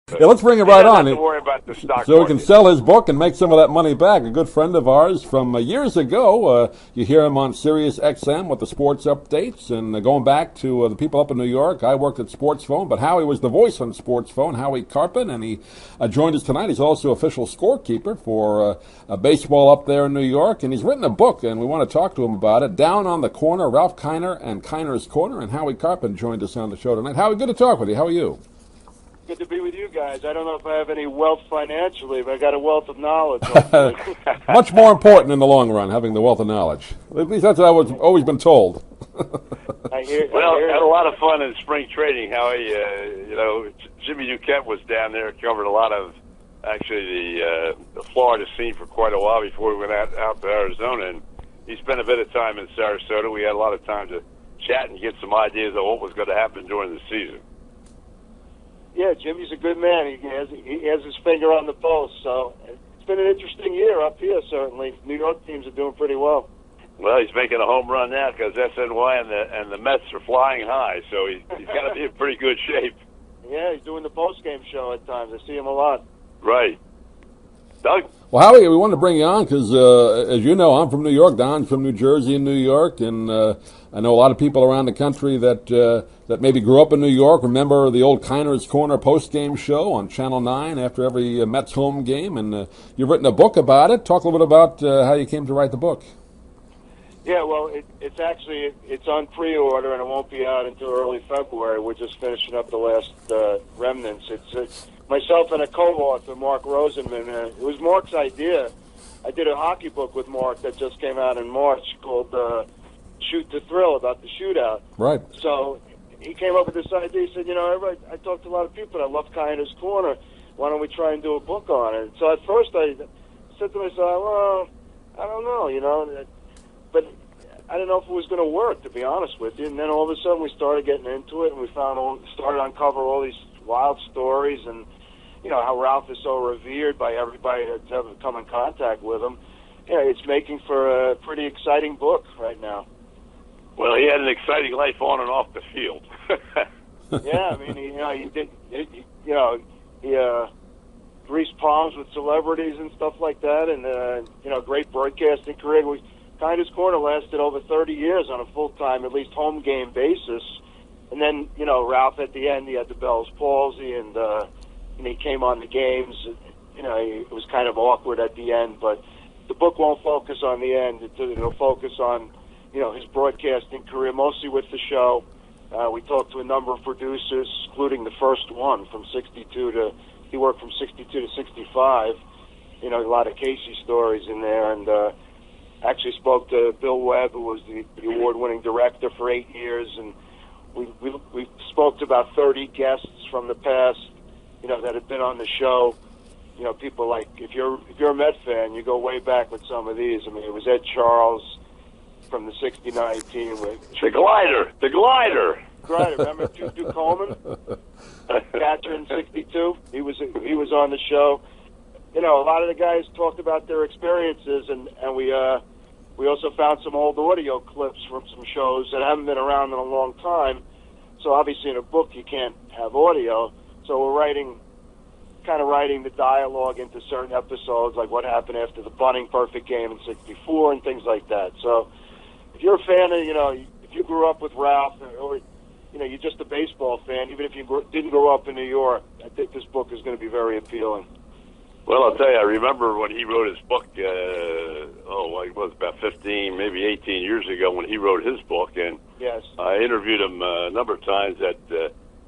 Yeah, let's bring it right on. Don't have to worry about the stock So he market. can sell his book and make some of that money back. A good friend of ours from years ago. You hear him on Sirius XM with the sports updates. And going back to the people up in New York, I worked at Sports Phone, but Howie was the voice on Sports Phone, Howie Karpin, and he joined us tonight. He's also official scorekeeper for baseball up there in New York. And he's written a book, and we want to talk to him about it. Down on the Corner, Ralph Kiner and Kiner's Corner. And Howie Karpin joined us on the show tonight. Howie, good to talk with you. How are you? Good to be with you guys. I don't know if I have any wealth financially, but I got a wealth of knowledge. Much more important in the long run, having the wealth of knowledge. At least that's what I've always been told. I had a lot of fun in spring training, Howie. Jimmy Duquette was down there, covered a lot of, actually, the Florida scene for quite a while before we went out to Arizona, and he spent a bit of time in Sarasota. We had a lot of time to chat and get some ideas of what was going to happen during the season. Yeah, Jimmy's a good man. He has his finger on the pulse. So it's been an interesting year up here, certainly. New York teams are doing pretty well. Well, he's making a home run now because SNY and the Mets are flying high, so he's got to be in pretty good shape. Yeah, he's doing the post-game show at times. I see him a lot. Right. Doug? Well, Howie, we wanted to bring you on because, as you know, I'm from New York. Don's from New Jersey and New York, and I know a lot of people around the country that maybe grew up in New York remember the old Kiner's Corner post-game show on Channel 9 after every Mets home game, and you've written a book about it. Talk a little bit about how you came to write the book. Yeah, well, it's on pre-order, and it won't be out until early February. We're just finishing up the last remnants. It's myself and a co-author, Mark Rosenman. It was Mark's idea. I did a hockey book with Mark that just came out in March called Shoot to Thrill, about the shootout. Right. So he came up with this idea. He said, I talked to a lot of people. I love Kiner's Corner. Why don't we try and do a book on it? So at first I said to myself, well, I don't know, but I didn't know if it was going to work, to be honest with you. And then all of a sudden we started getting into it, and we started to uncover all these wild stories, and how Ralph is so revered by everybody that's ever come in contact with him. It's making for a pretty exciting book right now. Well, he had an exciting life on and off the field. Yeah, I mean, he greased palms with celebrities and stuff like that, and great broadcasting career. Kiner's Corner lasted over 30 years on a full-time, at least home game basis. And then, Ralph at the end, he had the Bell's palsy, and he came on the games. It was kind of awkward at the end, but the book won't focus on the end. It'll focus on, his broadcasting career, mostly with the show. We talked to a number of producers, including the first one from 62 to, he worked from 62 to 65. A lot of Casey stories in there, and actually spoke to Bill Webb, who was the award-winning director for 8 years, and we spoke to about 30 guests from the past, that had been on the show. People like, if you're a Met fan, you go way back with some of these. I mean, it was Ed Charles from the 69 team. The glider. Remember Duke Coleman? Catcher in 62? He was on the show. A lot of the guys talked about their experiences, and we also found some old audio clips from some shows that haven't been around in a long time. So obviously in a book you can't have audio. So we're writing the dialogue into certain episodes, like what happened after the bunting perfect game in 64 and things like that. So if you're a fan of, if you grew up with Ralph, or you're just a baseball fan, even if you didn't grow up in New York, I think this book is going to be very appealing. Well, I'll tell you, I remember when he wrote his book, it was about 15, maybe 18 years ago when he wrote his book, and yes, I interviewed him a number of times at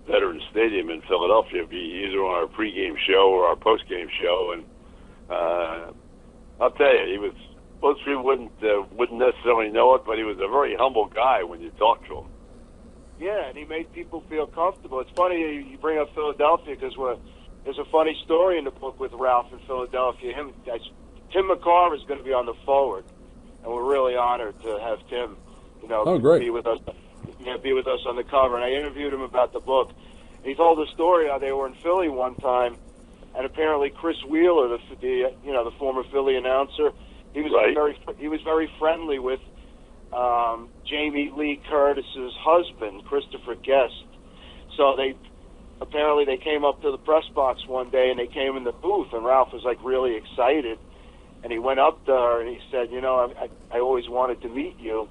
Veterans Stadium in Philadelphia, either on our pregame show or our postgame show, and I'll tell you, most people wouldn't necessarily know it, but he was a very humble guy when you talk to him. Yeah, and he made people feel comfortable. It's funny you bring up Philadelphia because there's a funny story in the book with Ralph in Philadelphia. Tim McCarver is going to be on the forward, and we're really honored to have Tim, be with us. Be with us on the cover. And I interviewed him about the book. He told a story how they were in Philly one time, and apparently Chris Wheeler, the former Philly announcer, he was very friendly with Jamie Lee Curtis's husband, Christopher Guest. So apparently they came up to the press box one day, and they came in the booth, and Ralph was like really excited, and he went up to her and he said, you know, I always wanted to meet you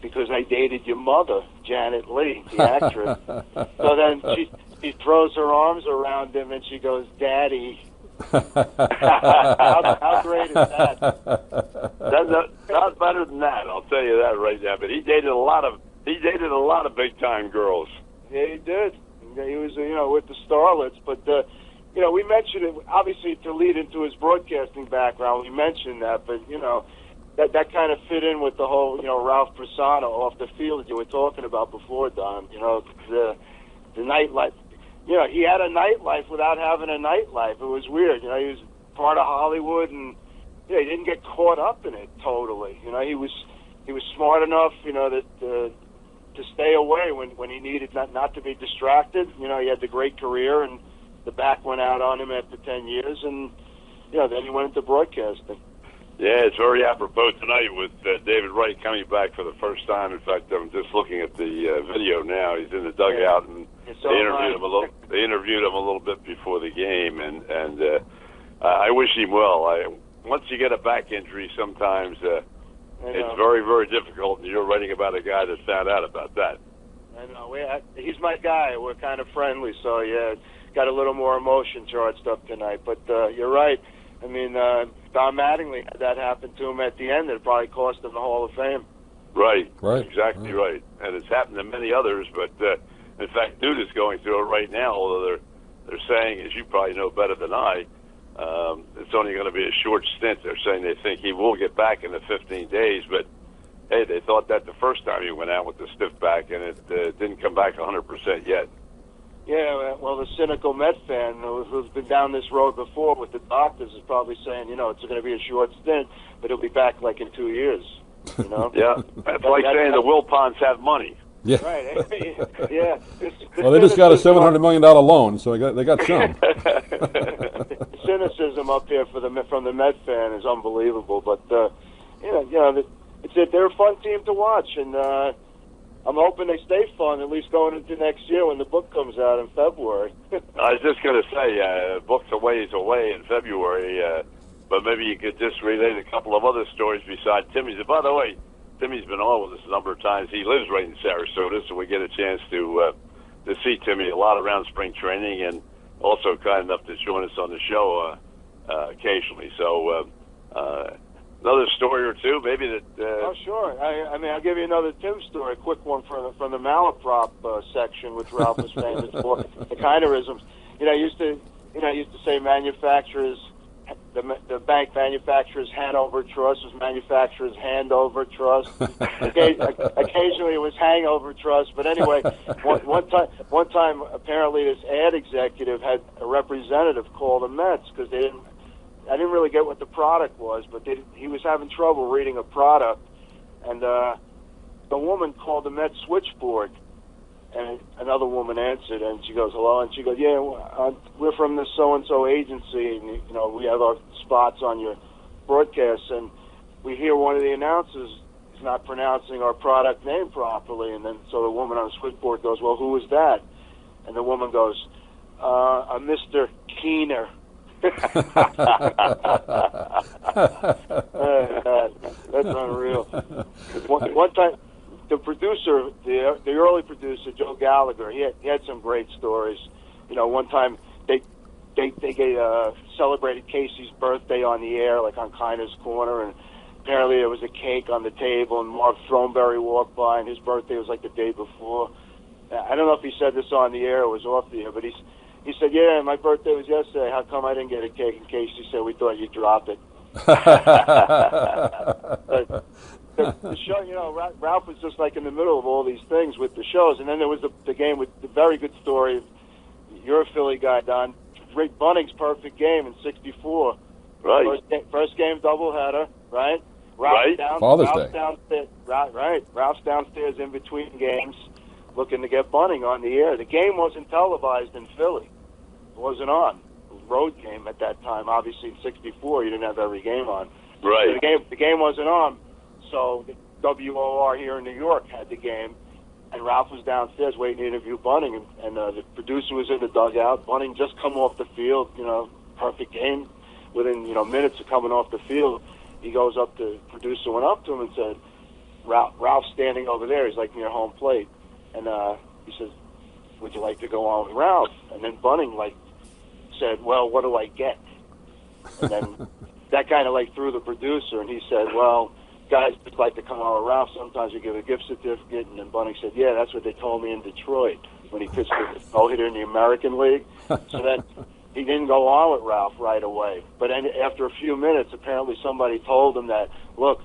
because I dated your mother, Janet Leigh, the actress. So then she throws her arms around him and she goes, Daddy. How great is that? Not better than that, I'll tell you that right now. But he dated a lot of big time girls. Yeah, he did. He was, you know, with the starlets, but you know, we mentioned it obviously to lead into his broadcasting background. We mentioned that, but you know, that kind of fit in with the whole, you know, Ralph persona off the field that you were talking about before, Don. You know, the nightlife. You know, he had a nightlife without having a nightlife. It was weird. You know, he was part of Hollywood, and you know, he didn't get caught up in it totally. You know, he was smart enough, you know, that to stay away when he needed not to be distracted. You know, he had the great career, and the back went out on him after 10 years, and you know, then he went into broadcasting. Yeah, it's very apropos tonight with David Wright coming back for the first time. In fact, I'm just looking at the video now. He's in the dugout, and they interviewed him a little. They interviewed him a little bit before the game, and I wish him well. Once you get a back injury, sometimes it's very, very difficult. And you're writing about a guy that found out about that. I know. He's my guy. We're kind of friendly, so yeah, got a little more emotion charged up tonight. But you're right. I mean, Don Mattingly had that happen to him at the end. It probably cost him the Hall of Fame. Right. Exactly right. And it's happened to many others, but in fact, Dude is going through it right now, although they're saying, as you probably know better than I, it's only going to be a short stint. They're saying they think he will get back in the 15 days, but hey, they thought that the first time he went out with the stiff back, and it didn't come back 100% yet. Yeah, well, the cynical Met fan who's been down this road before with the doctors is probably saying, you know, it's going to be a short stint, but he'll be back like in 2 years. You know? Yeah, that's like saying the Wilpons have money. Yeah. Right. Yeah. Well, they just got a $700 million loan, so they got some. The cynicism up here from the Met fan is unbelievable. But you know, they're a fun team to watch, and I'm hoping they stay fun, at least going into next year when the book comes out in February. I was just going to say, book's a ways away in February, but maybe you could just relate a couple of other stories besides Timmy's. And by the way, Timmy's been on with us a number of times. He lives right in Sarasota, so we get a chance to see Timmy a lot around spring training, and also kind enough to join us on the show occasionally. So another story or two, maybe that. Oh, sure. I mean, I'll give you another Tim story, a quick one from the malaprop section, which Ralph was famous for. The Kornerisms. You know, I used to say manufacturers. The bank manufacturers Hanover Trust was manufacturers Handover Trust. Occasionally it was Hangover Trust. But anyway, one time apparently this ad executive had a representative call the Mets because I didn't really get what the product was, but he was having trouble reading a product, and the woman called the Mets switchboard. And another woman answered, and she goes, hello, and she goes, yeah, we're from the so-and-so agency, and, you know, we have our spots on your broadcasts, and we hear one of the announcers is not pronouncing our product name properly, and then so the woman on the switchboard goes, well, who is that? And the woman goes, a Mr. Keener. That's unreal. One time, the producer, the early producer, Joe Gallagher, he had some great stories. You know, one time they celebrated Casey's birthday on the air, like on Korner's Corner, and apparently there was a cake on the table, and Mark Throneberry walked by, and his birthday was like the day before. I don't know if he said this on the air or was off the air, but he said, yeah, my birthday was yesterday. How come I didn't get a cake? And Casey said, we thought you dropped it. The show, you know, Ralph was just like in the middle of all these things with the shows, and then there was the game with the very good story. You're a Philly guy, Don. Rick Bunning's perfect game in '64. Right. First game doubleheader. Right. Right. Father's Day. Downstairs, right. Ralph's downstairs in between games, looking to get Bunning on the air. The game wasn't televised in Philly. It wasn't on. It was a road game at that time. Obviously, in '64, you didn't have every game on. Right. So the game wasn't on. So the WOR here in New York had the game, and Ralph was downstairs waiting to interview Bunning, and the producer was in the dugout. Bunning just come off the field, perfect game. Within, minutes of coming off the field, he goes up to, producer went up to him and said, Ralph's standing over there. He's like near home plate. And he says, would you like to go on with Ralph? And then Bunning, said, well, what do I get? And then that kind of threw the producer, and he said, well, guys just like to come on with Ralph. Sometimes you give a gift certificate. And then Bunning said, yeah, that's what they told me in Detroit when he pitched the no-hitter in the American League. So that he didn't go on with Ralph right away. But after a few minutes, apparently somebody told him that, look,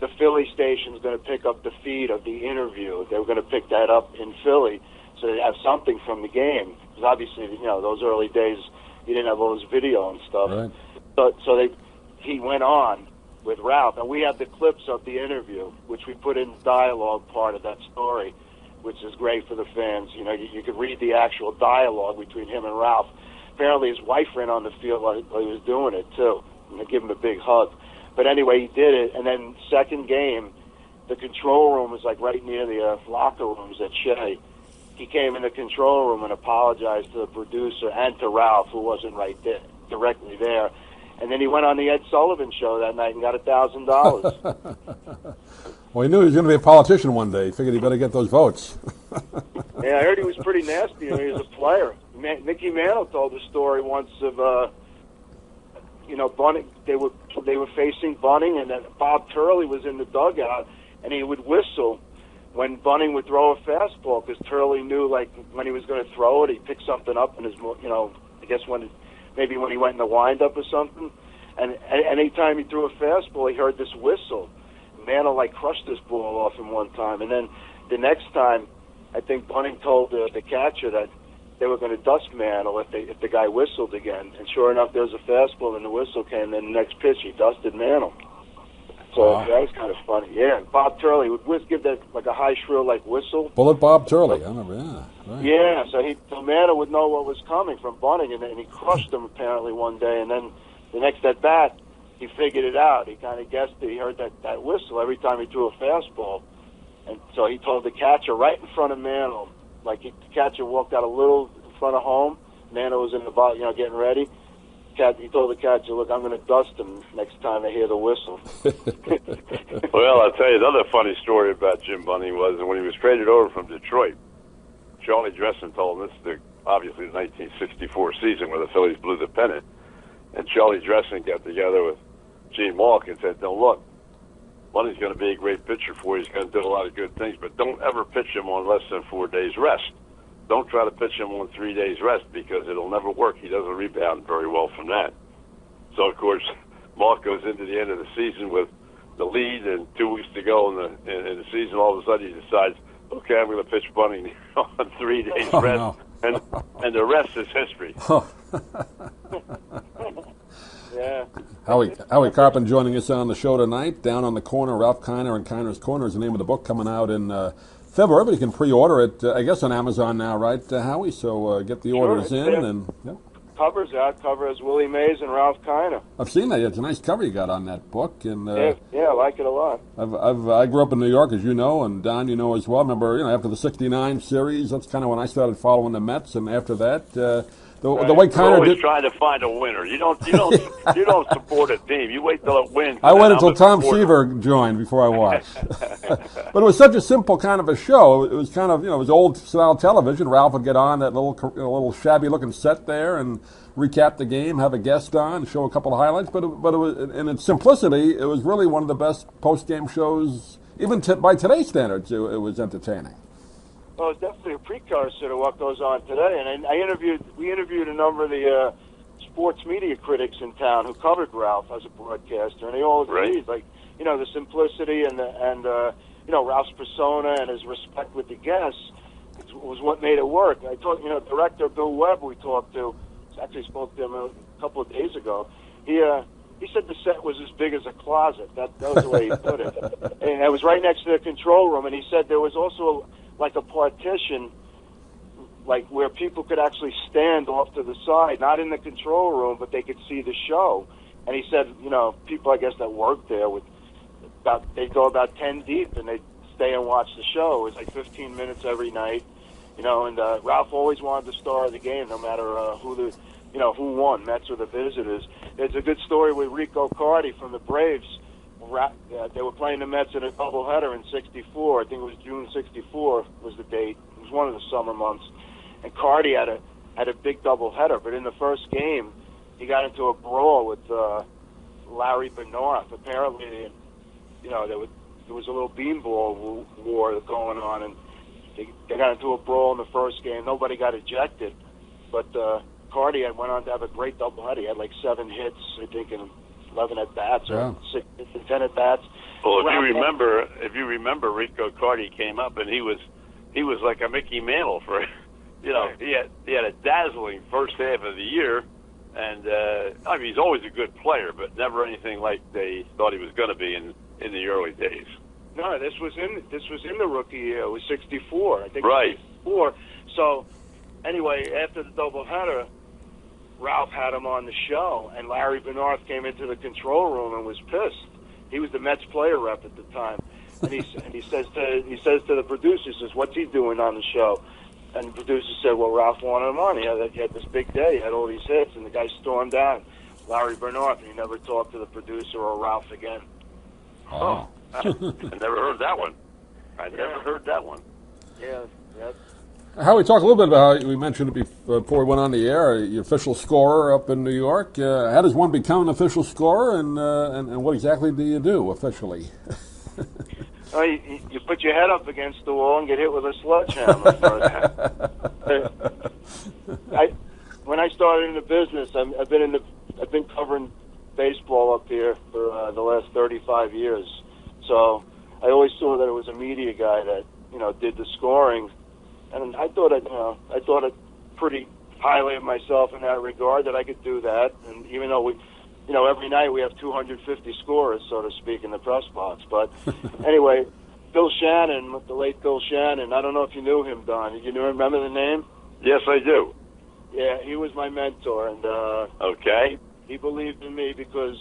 the Philly station's going to pick up the feed of the interview. They were going to pick that up in Philly so they have something from the game. Because obviously, those early days, you didn't have all this video and stuff. Right. So he went on with Ralph. And we have the clips of the interview, which we put in the dialogue part of that story, which is great for the fans. You could read the actual dialogue between him and Ralph. Apparently his wife ran on the field while he was doing it, too. And they give him a big hug. But anyway, he did it. And then second game, the control room was right near the locker rooms at Shea. He came in the control room and apologized to the producer and to Ralph, who wasn't right there, directly there. And then he went on the Ed Sullivan show that night and got $1,000. Well, he knew he was going to be a politician one day. He figured he better get those votes. Yeah, I heard he was pretty nasty. He was a player. Mickey Mantle told a story once of, Bunning. They were facing Bunning, and then Bob Turley was in the dugout, and he would whistle when Bunning would throw a fastball because Turley knew, when he was going to throw it, he'd pick something up in his, I guess maybe when he went in the windup or something. And anytime he threw a fastball, he heard this whistle. Mantle crushed this ball off him one time, and then the next time, I think Bunning told the catcher that they were going to dust Mantle if the guy whistled again. And sure enough, there was a fastball, and the whistle came. And then the next pitch, he dusted Mantle. So that was kind of funny. Yeah, Bob Turley would give that a high shrill whistle. Bullet Bob Turley, I remember. Yeah, right. Yeah. So Mantle would know what was coming from Bunning, and he crushed him apparently one day. And then the next at bat, he figured it out. He kind of guessed it. He heard that whistle every time he threw a fastball. And so he told the catcher right in front of Mantle, the catcher walked out a little in front of home. Mantle was in the box, getting ready. He told the catcher, look, I'm going to dust him next time I hear the whistle. Well, I'll tell you another funny story about Jim Bunning was when he was traded over from Detroit, Charlie Dressen told him this is obviously the 1964 season where the Phillies blew the pennant. And Charlie Dressen got together with Gene Malk and said, no, look, Bunning's going to be a great pitcher for you. He's going to do a lot of good things, but don't ever pitch him on less than 4 days rest. Don't try to pitch him on 3 days rest because it'll never work. He doesn't rebound very well from that. So, of course, Malk goes into the end of the season with the lead and 2 weeks to go in the season. All of a sudden he decides, okay, I'm going to pitch Bunning on 3 days rest, and the rest is history. Yeah. Howie Karpin joining us on the show tonight. Down on the Corner, Ralph Kiner and Kiner's Corner is the name of the book, coming out in February, but you can pre-order it, I guess, on Amazon now, right, Howie? So get the orders in. And Cover has Willie Mays and Ralph Kiner. I've seen that. It's a nice cover you got on that book. And yeah, I like it a lot. I grew up in New York, as you know, and Don, you know as well. I remember, after the '69 series, that's kind of when I started following the Mets, and after that, the way Kiner always did. Trying to find a winner. You don't support a team. You wait till it wins. I waited until Tom Seaver joined before I watched. But it was such a simple kind of a show. It was kind of, it was old style television. Ralph would get on that little shabby looking set there and recap the game, have a guest on, show a couple of highlights. But it was, in its simplicity, it was really one of the best post game shows, even by today's standards. It was entertaining. Well, it's definitely a precursor to what goes on today. And we interviewed a number of the sports media critics in town who covered Ralph as a broadcaster, and they all agreed, the simplicity and Ralph's persona and his respect with the guests was what made it work. I talked, director Bill Webb, we talked to, actually spoke to him a couple of days ago. He said the set was as big as a closet. That was the way he put it. And it was right next to the control room, and he said there was also a partition, where people could actually stand off to the side, not in the control room, but they could see the show. And he said, people, I guess, that worked there they'd go about 10 deep, and they'd stay and watch the show. It was like 15 minutes every night, you know. And Ralph always wanted the star of the game, no matter who won, Mets or the visitors. There's a good story with Rico Cardi from the Braves. They were playing the Mets in a doubleheader in '64. I think it was June '64 was the date. It was one of the summer months, and Cardi had a big doubleheader. But in the first game, he got into a brawl with Larry Benoit. Apparently, you know, there was a little beanball war going on, and they got into a brawl in the first game. Nobody got ejected, but Cardi went on to have a great doubleheader. He had like 7 hits, I think, in 11 at bats or 10 at bats. Well, if you remember, Rico Cardi came up and he was like a Mickey Mantle for, you know, he had a dazzling first half of the year, and I mean, he's always a good player, but never anything like they thought he was going to be in the early days. No, this was in the rookie year. It was '64, I think. Right. '64. So anyway, after the doubleheader, Ralph had him on the show, and Larry Benoit came into the control room and was pissed. He was the Mets player rep at the time, and he says to the producer, says, "What's he doing on the show?" And the producer said, "Well, Ralph wanted him on. He had this big day. He had all these hits," and the guy stormed out. Larry Benoit, and he never talked to the producer or Ralph again. Oh, I never heard that one. Never heard that one. Yeah. Howie, talk a little bit about how we mentioned it before we went on the air, your official scorer up in New York. How does one become an official scorer, and what exactly do you do officially? Well, you put your head up against the wall and get hit with a sledgehammer first. When I started in the business, I've been covering baseball up here for the last 35 years. So I always saw that it was a media guy that, you know, did the scoring. And I thought it pretty highly of myself in that regard, that I could do that. And even though every night we have 250 scorers, so to speak, in the press box. But anyway, Bill Shannon, the late Bill Shannon, I don't know if you knew him, Don. Did you remember the name? Yes, I do. Yeah, he was my mentor, and okay. He believed in me because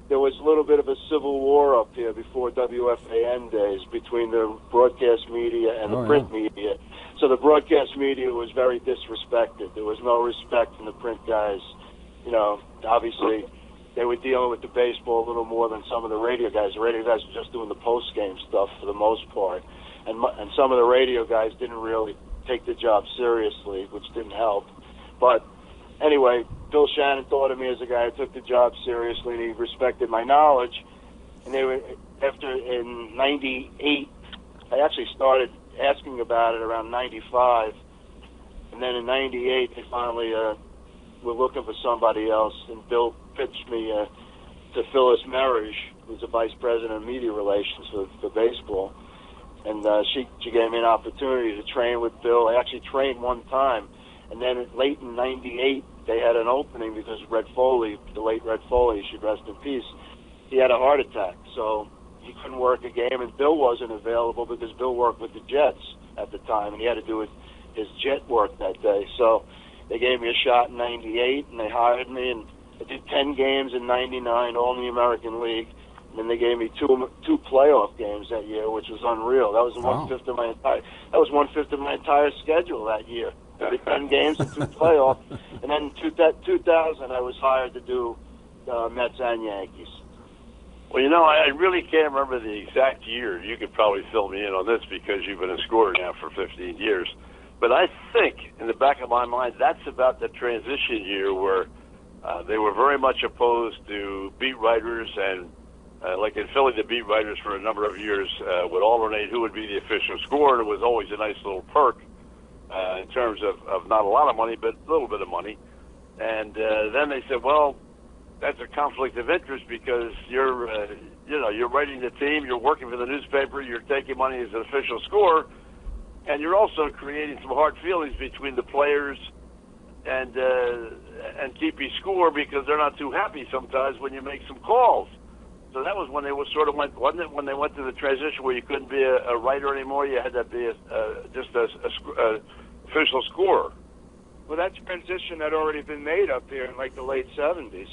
there was a little bit of a civil war up here before WFAN days between the broadcast media and the print media. So the broadcast media was very disrespected. There was no respect from the print guys. You know, obviously they were dealing with the baseball a little more than some of the radio guys. The radio guys were just doing the post-game stuff for the most part. And some of the radio guys didn't really take the job seriously, which didn't help. But anyway, Bill Shannon thought of me as a guy who took the job seriously, and he respected my knowledge. And in '98, I actually started asking about it around '95, and then in '98 they finally were looking for somebody else, and Bill pitched me to Phyllis Merrish, who's the vice president of media relations for baseball, and she gave me an opportunity to train with Bill. I actually trained one time, and then late in '98 they had an opening because Red Foley, the late Red Foley, should rest in peace, he had a heart attack, so he couldn't work a game, and Bill wasn't available because Bill worked with the Jets at the time, and he had to do his jet work that day. So they gave me a shot in '98, and they hired me, and I did 10 games in '99, all in the American League, and then they gave me two playoff games that year, which was unreal. That was one-fifth of my entire schedule that year. I did 10 games and 2 playoffs, and then in 2000 I was hired to do Mets and Yankees. Well, you know, I really can't remember the exact year. You could probably fill me in on this because you've been a scorer now for 15 years. But I think, in the back of my mind, that's about the transition year where they were very much opposed to beat writers, and like in Philly, the beat writers for a number of years would alternate who would be the official scorer. It was always a nice little perk in terms of not a lot of money, but a little bit of money. And then they said, well, that's a conflict of interest because you're writing the team, you're working for the newspaper, you're taking money as an official scorer, and you're also creating some hard feelings between the players and keeping score because they're not too happy sometimes when you make some calls. So that was when they wasn't it, when they went to the transition where you couldn't be a writer anymore, you had to be just a official scorer. Well, that transition had already been made up here in like the late '70s.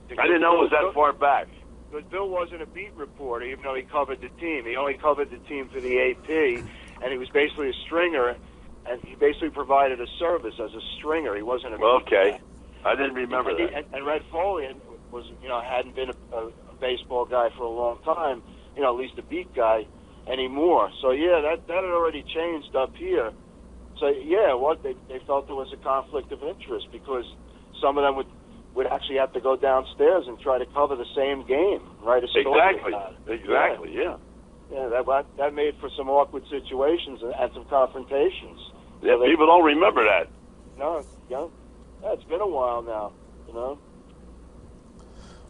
I didn't know it was that far back. Because Bill wasn't a beat reporter, even though he covered the team. He only covered the team for the AP, and he was basically a stringer, and he basically provided a service as a stringer. He wasn't a beat guy. I didn't remember that. And Red Foley was, hadn't been a baseball guy for a long time, at least a beat guy anymore. So yeah, that had already changed up here. So yeah, they felt there was a conflict of interest because some of them would actually have to go downstairs and try to cover the same game, right? Exactly. Yeah. Yeah, that made for some awkward situations and some confrontations. Yeah, people don't remember that. No, it's been a while now,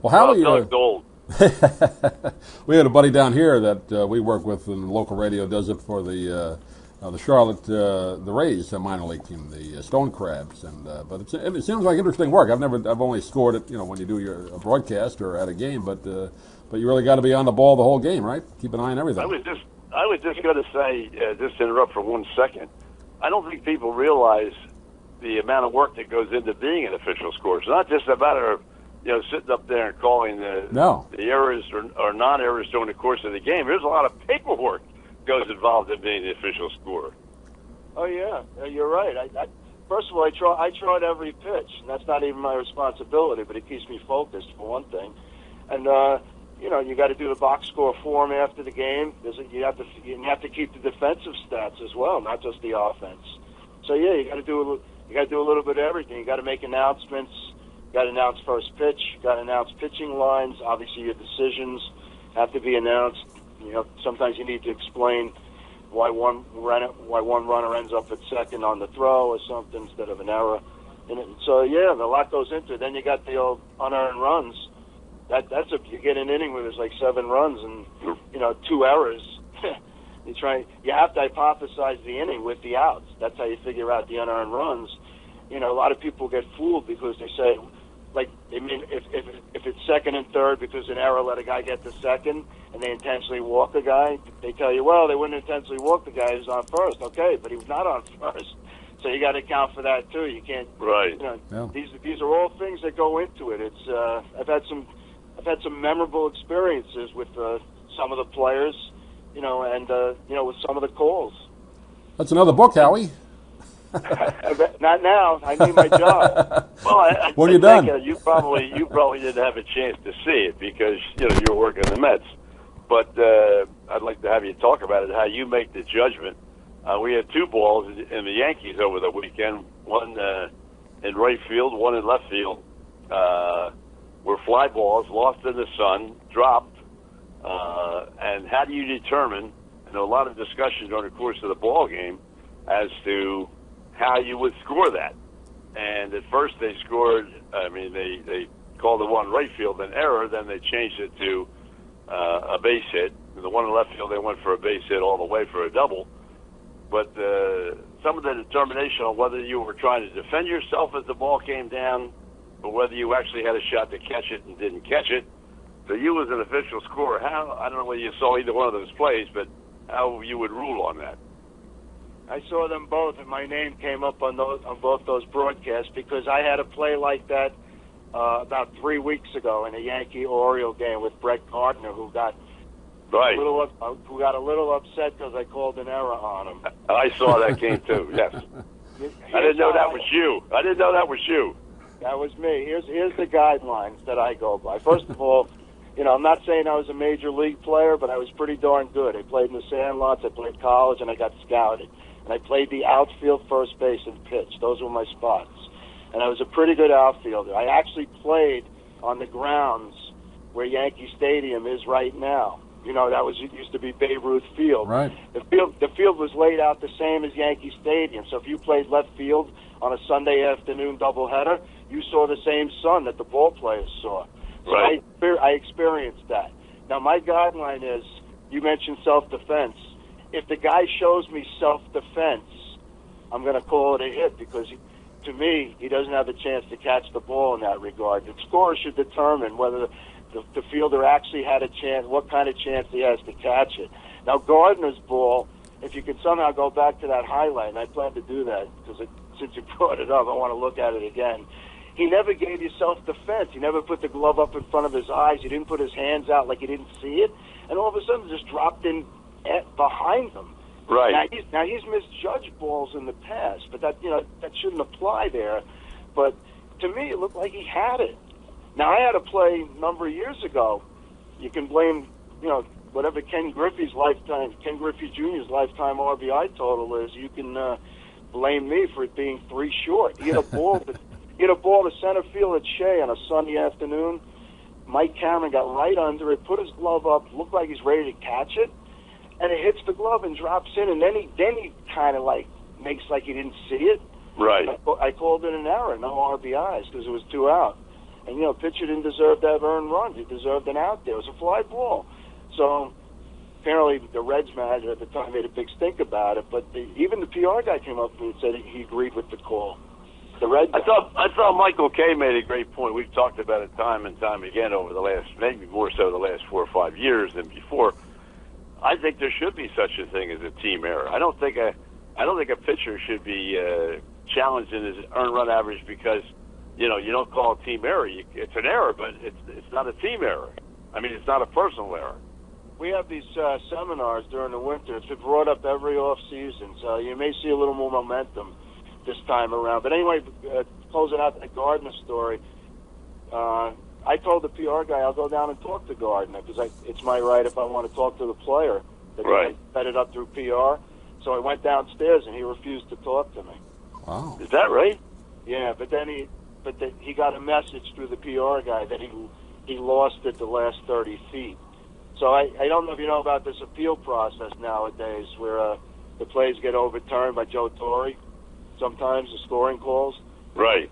Well, Howie, Doug Gold. we had a buddy down here that we work with in local radio, does it for the Charlotte the Rays minor league team, the Stone Crabs, but it seems like interesting work. I've only scored it, when you do your broadcast or at a game, but you really got to be on the ball the whole game, right? Keep an eye on everything. I was just going to say, just to interrupt for 1 second. I don't think people realize the amount of work that goes into being an official scorer. It's not just a matter of sitting up there and calling the errors or non-errors during the course of the game. There's a lot of paperwork goes involved in being the official scorer. Oh yeah, you're right. First of all, I trot every pitch, and that's not even my responsibility, but it keeps me focused for one thing. And you got to do the box score form after the game. You have to keep the defensive stats as well, not just the offense. So yeah, you got to do a little bit of everything. You got to make announcements. You got to announce first pitch. You got to announce pitching lines. Obviously, your decisions have to be announced. Sometimes you need to explain why one runner ends up at second on the throw or something instead of an error. So yeah, a lot goes into it. Then you got the old unearned runs. You get an inning where there's like 7 runs and 2 errors. You have to hypothesize the inning with the outs. That's how you figure out the unearned runs. A lot of people get fooled because they say, if it's second and third because an error let a guy get to second and they intentionally walk a guy, they tell you, well, they wouldn't intentionally walk the guy who's on first. Okay, but he was not on first. So you got to account for that too. You can't. Right. These are all things that go into it. It's I've had some memorable experiences with some of the players, and with some of the calls. That's another book, Howie. Not now. I need my job. Well, when you're done, you probably didn't have a chance to see it because you were working the Mets. But I'd like to have you talk about it. How you make the judgment. We had 2 balls in the Yankees over the weekend. One in right field, one in left field. Were fly balls, lost in the sun, dropped. And how do you determine? A lot of discussion during the course of the ball game as to how you would score that. And at first they scored, they called the one right field an error, then they changed it to a base hit. The one in left field, they went for a base hit all the way for a double. But some of the determination on whether you were trying to defend yourself as the ball came down or whether you actually had a shot to catch it and didn't catch it. So you as an official scorer, I don't know whether you saw either one of those plays, but how you would rule on that. I saw them both, and my name came up on both those broadcasts because I had a play like that about 3 weeks ago in a Yankee-Oriole game with Brett Korner, who got a little upset because I called an error on him. I saw that game too. Yes, I didn't know that was you. That was me. Here's the guidelines that I go by. First of all, I'm not saying I was a major league player, but I was pretty darn good. I played in the Sandlots, I played college, and I got scouted. And I played the outfield, first base, and pitch. Those were my spots. And I was a pretty good outfielder. I actually played on the grounds where Yankee Stadium is right now. It used to be Babe Ruth Field. Right. The field was laid out the same as Yankee Stadium. So if you played left field on a Sunday afternoon doubleheader, you saw the same sun that the ball players saw. So right. I experienced that. Now, my guideline is, you mentioned self-defense. If the guy shows me self-defense, I'm going to call it a hit because, to me, he doesn't have a chance to catch the ball in that regard. The scorer should determine whether the fielder actually had a chance, what kind of chance he has to catch it. Now, Gardner's ball, if you can somehow go back to that highlight, and I plan to do that because since you brought it up, I want to look at it again. he never gave you self-defense. He never put the glove up in front of his eyes. He didn't put his hands out like he didn't see it. And all of a sudden, just dropped in behind him. Right. Now he's misjudged balls in the past, but that shouldn't apply there. But to me, it looked like he had it. Now I had a play a number of years ago. You can blame whatever Ken Griffey Jr.'s lifetime RBI total is. You can blame me for it being 3 short. He had a ball to center field at Shea on a sunny afternoon. Mike Cameron got right under it, put his glove up, looked like he's ready to catch it, and it hits the glove and drops in, and then he kind of like makes like he didn't see it. Right. I called it an error, no RBIs, because it was 2 out. And, pitcher didn't deserve to have earned runs. He deserved an out there. It was a fly ball. So apparently the Reds manager at the time made a big stink about it, but even the PR guy came up and said he agreed with the call. The Reds. I thought Michael Kay made a great point. We've talked about it time and time again over the last, maybe more so the last 4 or 5 years than before. I think there should be such a thing as a team error. I don't think a pitcher should be challenged in his earned run average because you don't call a team error. It's an error, but it's not a team error. I mean, it's not a personal error. We have these seminars during the winter. It's been brought up every off season, so you may see a little more momentum this time around. But anyway, closing out the Gardner story, I told the PR guy I'll go down and talk to Gardner because it's my right if I want to talk to the player. Right. I set it up through PR. So I went downstairs and he refused to talk to me. Wow. Is that right? Yeah, but then he got a message through the PR guy that he lost it the last 30 feet. So I don't know if you know about this appeal process nowadays where the plays get overturned by Joe Torre. Sometimes the scoring calls. Right.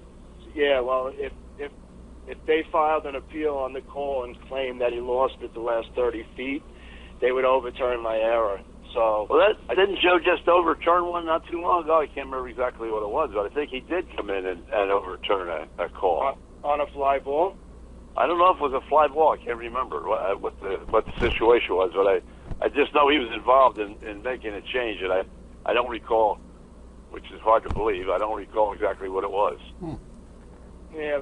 Yeah, well, if they filed an appeal on the call and claimed that he lost it the last 30 feet, they would overturn my error. So didn't Joe just overturn one not too long ago? I can't remember exactly what it was, but I think he did come in and overturn a call on a fly ball. I don't know if it was a fly ball. I can't remember what the situation was, but I just know he was involved in making a change, and I don't recall, which is hard to believe. I don't recall exactly what it was. Yeah,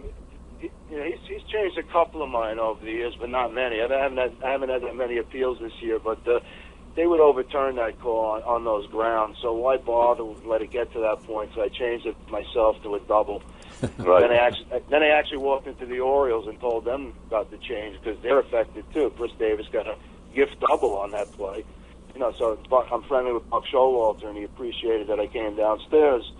he's changed a couple of mine over the years, but not many. I haven't had that many appeals this year, but they would overturn that call on those grounds. So why bother let it get to that point? So I changed it myself to a double. Right. Then I actually walked into the Orioles and told them about the change because they're affected too. Chris Davis got a gift double on that play. So I'm friendly with Buck Showalter, and he appreciated that I came downstairs,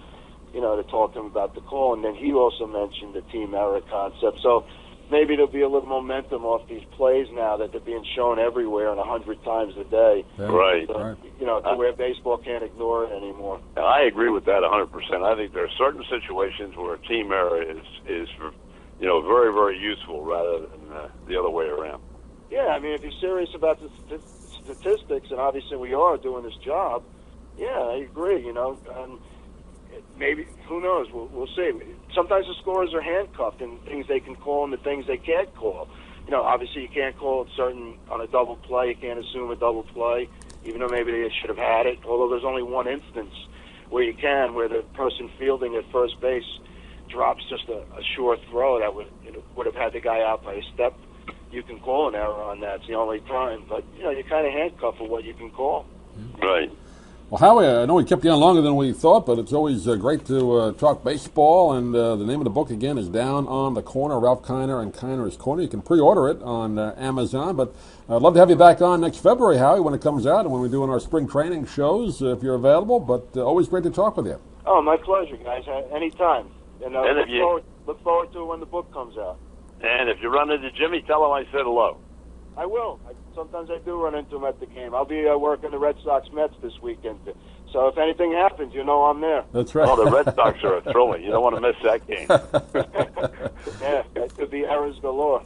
to talk to him about the call. And then he also mentioned the team error concept. So maybe there'll be a little momentum off these plays now that they're being shown everywhere and 100 times a day. Yeah. Right. So, to where baseball can't ignore it anymore. I agree with that 100%. I think there are certain situations where a team error is very, very useful rather than the other way around. Yeah, I mean, if you're serious about the statistics, and obviously we are doing this job, yeah, I agree, and maybe, who knows, we'll see. Sometimes the scorers are handcuffed in things they can call and the things they can't call. Obviously you can't call it on a double play. You can't assume a double play, even though maybe they should have had it, although there's only one instance where you can, where the person fielding at first base drops just a sure throw that would have had the guy out by a step. You can call an error on that. It's the only time. But, you're kind of handcuffed for what you can call. Right. Well, Howie, I know we kept you on longer than we thought, but it's always great to talk baseball. And the name of the book, again, is Down on the Corner, Ralph Kiner and Kiner's Corner. You can pre-order it on Amazon. But I'd love to have you back on next February, Howie, when it comes out and when we're doing our spring training shows, if you're available. But always great to talk with you. Oh, my pleasure, guys. Anytime. And look forward to it when the book comes out. And if you run into Jimmy, tell him I said hello. I will. Sometimes I do run into him at the game. I'll be working the Red Sox Mets this weekend. So if anything happens, I'm there. That's right. Oh, the Red Sox are thrilling. You don't want to miss that game. Yeah, that could be errors galore.